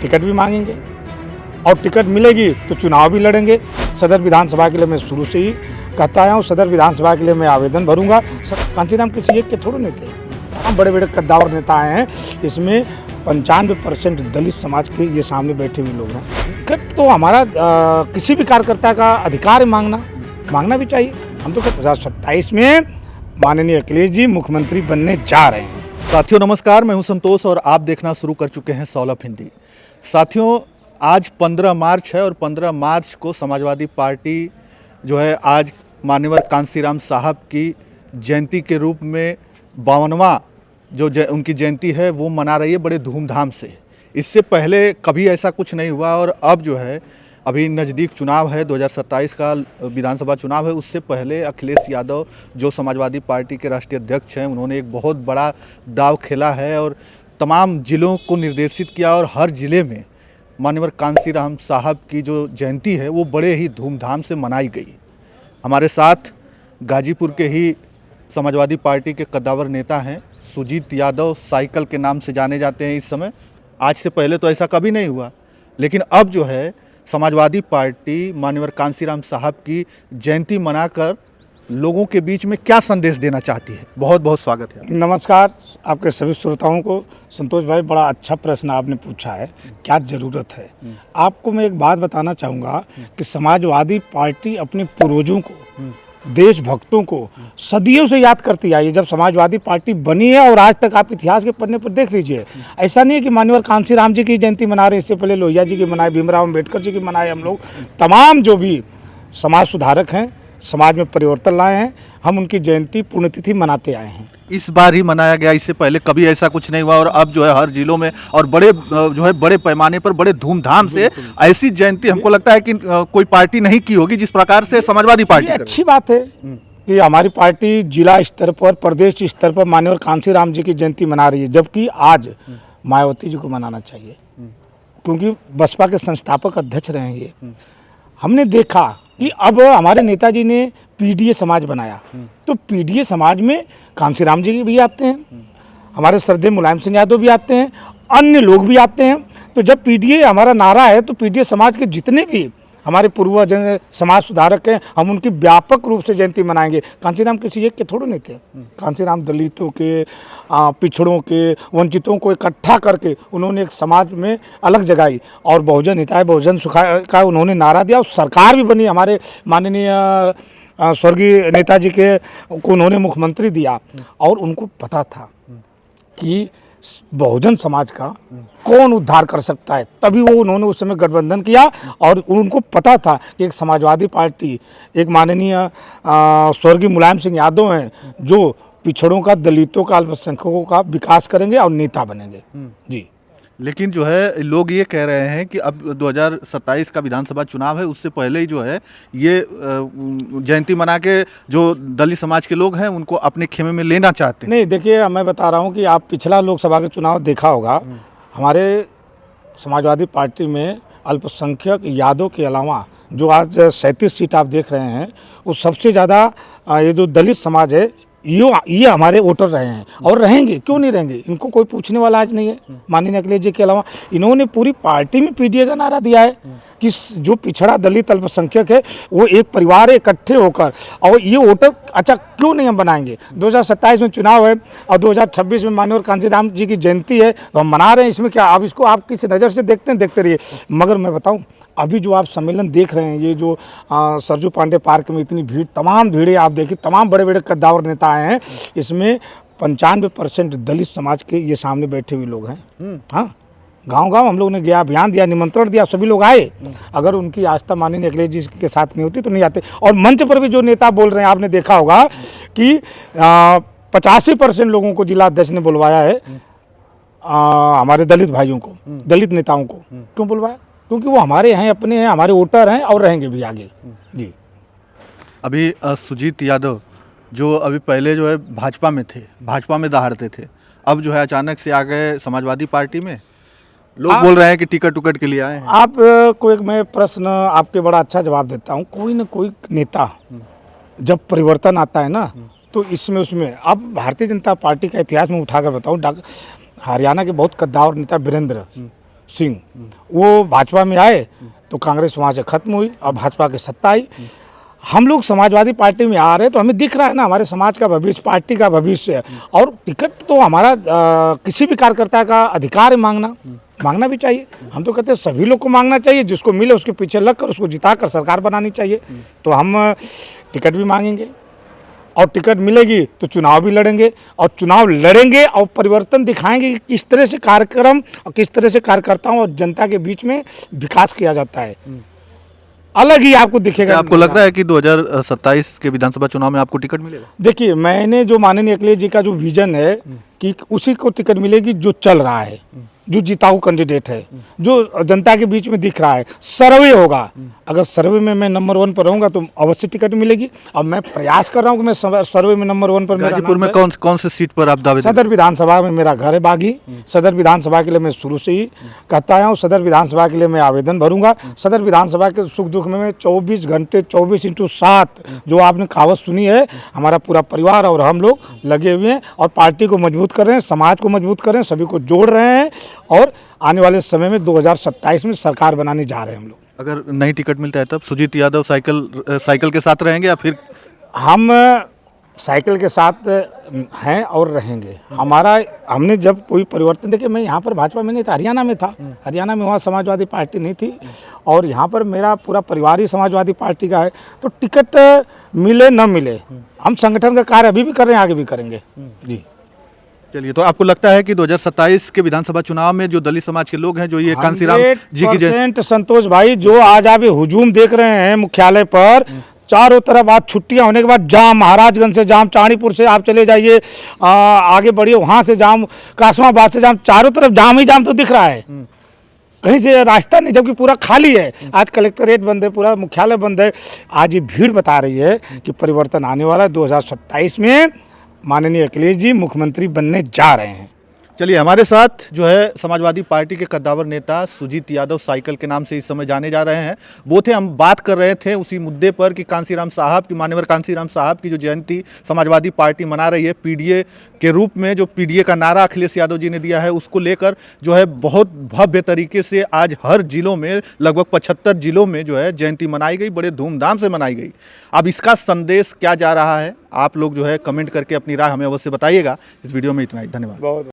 Ticket भी मांगेंगे और टिकट मिलेगी तो चुनाव भी लड़ेंगे। सदर विधानसभा के लिए मैं शुरू से ही कहता आया हूँ, सदर विधानसभा के लिए मैं आवेदन भरूंगा। कांचीराम किसी एक के थोड़े नेता हैं, बड़े बड़े कद्दावर नेता आए हैं। इसमें 95% दलित समाज के ये सामने बैठे हुए लोग हैं। टिकट तो हमारा किसी भी कार्यकर्ता का अधिकार है, मांगना भी चाहिए। हम तो 2027 में माननीय अखिलेश जी मुख्यमंत्री बनने जा रहे हैं। साथियों नमस्कार, मैं हूं संतोष और आप देखना शुरू कर चुके हैं सौलभ हिंदी। साथियों, आज 15 मार्च है और 15 मार्च को समाजवादी पार्टी जो है आज मान्यवर कांशीराम साहब की जयंती के रूप में 52वां जो उनकी जयंती है वो मना रही है बड़े धूमधाम से। इससे पहले कभी ऐसा कुछ नहीं हुआ और अब जो है अभी नज़दीक चुनाव है, 2027 का विधानसभा चुनाव है। उससे पहले अखिलेश यादव जो समाजवादी पार्टी के राष्ट्रीय अध्यक्ष हैं, उन्होंने एक बहुत बड़ा दाव खेला है और तमाम ज़िलों को निर्देशित किया और हर ज़िले में मान्यवर कांशीराम साहब की जो जयंती है वो बड़े ही धूमधाम से मनाई गई। हमारे साथ गाजीपुर के ही समाजवादी पार्टी के कद्दावर नेता हैं सुजीत यादव, साइकिल के नाम से जाने जाते हैं इस समय। आज से पहले तो ऐसा कभी नहीं हुआ, लेकिन अब जो है समाजवादी पार्टी मान्यवर कांशीराम साहब की जयंती मनाकर लोगों के बीच में क्या संदेश देना चाहती है। बहुत बहुत स्वागत है। नमस्कार आपके सभी श्रोताओं को। संतोष भाई, बड़ा अच्छा प्रश्न आपने पूछा है, क्या ज़रूरत है। आपको मैं एक बात बताना चाहूँगा कि समाजवादी पार्टी अपने पूर्वजों को, देशभक्तों को सदियों से याद करती आई है। जब समाजवादी पार्टी बनी है और आज तक आप इतिहास के पन्ने पर देख लीजिए, ऐसा नहीं है कि मान्यवर कांशीराम जी की जयंती मना रहे हैं, इससे पहले लोहिया जी की मनाए, भीमराव अम्बेडकर जी की मनाए। हम लोग तमाम जो भी समाज सुधारक हैं, समाज में परिवर्तन लाए हैं, हम उनकी जयंती पुण्यतिथि मनाते आए हैं। इस बार ही मनाया गया, इससे पहले कभी ऐसा कुछ नहीं हुआ और अब जो है हर जिलों में और बड़े जो है बड़े पैमाने पर बड़े धूमधाम से ऐसी जयंती हमको लगता है कि कोई पार्टी नहीं की होगी जिस प्रकार से समाजवादी पार्टी। अच्छी बात है कि हमारी पार्टी जिला स्तर पर, प्रदेश स्तर पर मान्यवर कांशीराम जी की जयंती मना रही है, जबकि आज मायावती जी को मनाना चाहिए, क्योंकि बसपा के संस्थापक अध्यक्ष रहे हैं ये। हमने देखा कि अब हमारे नेताजी ने पीडीए समाज बनाया, तो पीडीए समाज में कांशीराम जी भी आते हैं, हमारे श्रद्धेय मुलायम सिंह यादव भी आते हैं, अन्य लोग भी आते हैं। तो जब पीडीए हमारा नारा है तो पीडीए समाज के जितने भी हमारे पूर्वज समाज सुधारक हैं, हम उनकी व्यापक रूप से जयंती मनाएंगे। कांशीराम किसी एक के थोड़े नहीं थे। कांशीराम दलितों के, पिछड़ों के, वंचितों को इकट्ठा करके उन्होंने एक समाज में अलग जगाई और बहुजन हिताय बहुजन सुखाय का उन्होंने नारा दिया और सरकार भी बनी। हमारे माननीय स्वर्गीय नेताजी को उन्होंने मुख्यमंत्री दिया और उनको पता था कि बहुजन समाज का कौन उद्धार कर सकता है, तभी वो उन्होंने उस समय गठबंधन किया और उनको पता था कि एक समाजवादी पार्टी, एक माननीय स्वर्गीय मुलायम सिंह यादव हैं जो पिछड़ों का, दलितों का, अल्पसंख्यकों का विकास करेंगे और नेता बनेंगे जी। लेकिन जो है लोग ये कह रहे हैं कि अब 2027 का विधानसभा चुनाव है, उससे पहले ही जो है ये जयंती मना के जो दलित समाज के लोग हैं उनको अपने खेमे में लेना चाहते हैं। नहीं, देखिए मैं बता रहा हूँ कि आप पिछला लोकसभा का चुनाव देखा होगा, हमारे समाजवादी पार्टी में अल्पसंख्यक यादव के अलावा जो आज 37 सीट आप देख रहे हैं, वो सबसे ज़्यादा ये जो दलित समाज है ये हमारे वोटर रहे हैं और रहेंगे। क्यों नहीं रहेंगे, इनको कोई पूछने वाला आज नहीं है। माननीय अखिलेश जी के अलावा इन्होंने पूरी पार्टी में पीडीए का नारा दिया है कि जो पिछड़ा दलित अल्पसंख्यक है वो एक परिवार इकट्ठे होकर और ये वोटर अच्छा क्यों नहीं हम बनाएंगे। 2027 में चुनाव है और 2026 में माननीय कांशीराम जी की जयंती है तो हम मना रहे हैं। इसमें क्या, अब इसको आप किस नज़र से देखते हैं देखते रहिए। मगर मैं बताऊँ, अभी जो आप सम्मेलन देख रहे हैं, ये जो सरजू पांडे पार्क में इतनी भीड़, तमाम भीड़ें आप देखिए, तमाम बड़े बड़े कद्दावर नेता आए हैं। इसमें 95% दलित समाज के ये सामने बैठे हुए लोग हैं। हाँ, गांव-गांव हम लोग ने गया, अभियान दिया, निमंत्रण दिया, सभी लोग आए। अगर उनकी आस्था माननीय अखिलेश जी के साथ नहीं होती तो नहीं आते। और मंच पर भी जो नेता बोल रहे हैं, आपने देखा होगा कि 85% लोगों को जिला अध्यक्ष ने बुलवाया है, हमारे दलित भाइयों को, दलित नेताओं को। क्यों बुलवाया? क्योंकि वो हमारे हैं, अपने हैं, हमारे वोटर हैं और रहेंगे भी आगे जी। अभी सुजीत यादव जो अभी पहले जो है भाजपा में थे, भाजपा में दहाड़ते थे, अब जो है अचानक से आ गए समाजवादी पार्टी में। लोग बोल रहे हैं कि टिकट टुकट के लिए आए हैं। आप को एक मैं प्रश्न आपके बड़ा अच्छा जवाब देता हूँ। कोई न कोई नेता जब परिवर्तन आता है ना, तो इसमें उसमें अब भारतीय जनता पार्टी का इतिहास में उठाकर बताऊँ, हरियाणा के बहुत कद्दावर नेता वीरेंद्र, सिंह, वो भाजपा में आए तो कांग्रेस वहाँ से खत्म हुई और भाजपा की सत्ता आई। हम लोग समाजवादी पार्टी में आ रहे हैं तो हमें दिख रहा है ना हमारे समाज का भविष्य, पार्टी का भविष्य। और टिकट तो हमारा किसी भी कार्यकर्ता का अधिकार है मांगना भी चाहिए। हम तो कहते हैं सभी लोग को मांगना चाहिए, जिसको मिले उसके पीछे लग कर उसको जिता कर सरकार बनानी चाहिए। तो हम टिकट भी मांगेंगे और टिकट मिलेगी तो चुनाव भी लड़ेंगे, और चुनाव लड़ेंगे और परिवर्तन दिखाएंगे कि किस तरह से कार्यक्रम और किस तरह से कार्यकर्ताओं और जनता के बीच में विकास किया जाता है। अलग ही आपको दिखेगा। क्या आपको लग रहा है कि 2027 के विधानसभा चुनाव में आपको टिकट मिलेगा? देखिए, मैंने जो माननीय अखिलेश जी का जो विजन है कि उसी को टिकट मिलेगी जो चल रहा है, जो जिताऊ कैंडिडेट है, जो जनता के बीच में दिख रहा है। सर्वे होगा, अगर सर्वे में मैं नंबर 1 पर रहूंगा तो अवश्य टिकट मिलेगी। अब मैं प्रयास कर रहा हूं कि मैं सर्वे में नंबर 1 पर। गाजीपुर में कौन से सीट पर आप दावे? सदर विधानसभा में मेरा घर है बागी। सदर विधानसभा के लिए मैं शुरू से ही कहता आया हूँ, सदर विधानसभा के लिए मैं आवेदन भरूंगा। सदर विधानसभा के सुख दुख में मैं 24 घंटे 24/7 जो आपने कहावत सुनी है, हमारा पूरा परिवार और हम लोग लगे हुए हैं और पार्टी को मजबूत कर रहे हैं, समाज को मजबूत कर रहे हैं, सभी को जोड़ रहे हैं और आने वाले समय में 2027 में सरकार बनाने जा रहे हैं हम लोग। अगर नई टिकट मिलता है तब सुजीत यादव साइकिल के साथ रहेंगे या फिर? हम साइकिल के साथ हैं और रहेंगे। हमने जब कोई परिवर्तन देखे, मैं यहाँ पर भाजपा में नहीं था, हरियाणा में था। हरियाणा में वहाँ समाजवादी पार्टी नहीं थी और यहाँ पर मेरा पूरा परिवार ही समाजवादी पार्टी का है। तो टिकट मिले न मिले, हम संगठन का कार्य अभी भी कर रहे हैं, आगे भी करेंगे जी। चलिए, तो आपको लगता है कि 2027 के विधानसभा चुनाव में जो दलित समाज के लोग हैं, जो ये कांसीराम जी की 100% संतोष भाई, जो आज आप हुजूम देख रहे हैं मुख्यालय पर, चारों तरफ आज छुट्टियां होने के बाद जाम, महाराजगंज से जाम, चाणीपुर से आप चले जाइए, आगे बढ़िए वहां से जाम, कासमाबाद से जाम, चारों तरफ जाम ही जाम तो दिख रहा है, कहीं से रास्ता नहीं, जबकि पूरा खाली है। आज कलेक्ट्रेट बंद है, पूरा मुख्यालय बंद है। आज ये भीड़ बता रही है कि परिवर्तन आने वाला है। 2027 में माननीय अखिलेश जी मुख्यमंत्री बनने जा रहे हैं। चलिए, हमारे साथ जो है समाजवादी पार्टी के कद्दावर नेता सुजीत यादव साइकिल के नाम से इस समय जाने जा रहे हैं, वो थे। हम बात कर रहे थे उसी मुद्दे पर कि कांसीराम साहब की, मान्यवर कांसीराम साहब की जो जयंती समाजवादी पार्टी मना रही है पीडीए के रूप में, जो पीडीए का नारा अखिलेश यादव जी ने दिया है, उसको लेकर जो है बहुत भव्य तरीके से आज हर जिलों में, लगभग 75 जिलों में जो है जयंती मनाई गई, बड़े धूमधाम से मनाई गई। अब इसका संदेश क्या जा रहा है, आप लोग जो है कमेंट करके अपनी राय हमें अवश्य बताइएगा। इस वीडियो में इतना ही, धन्यवाद।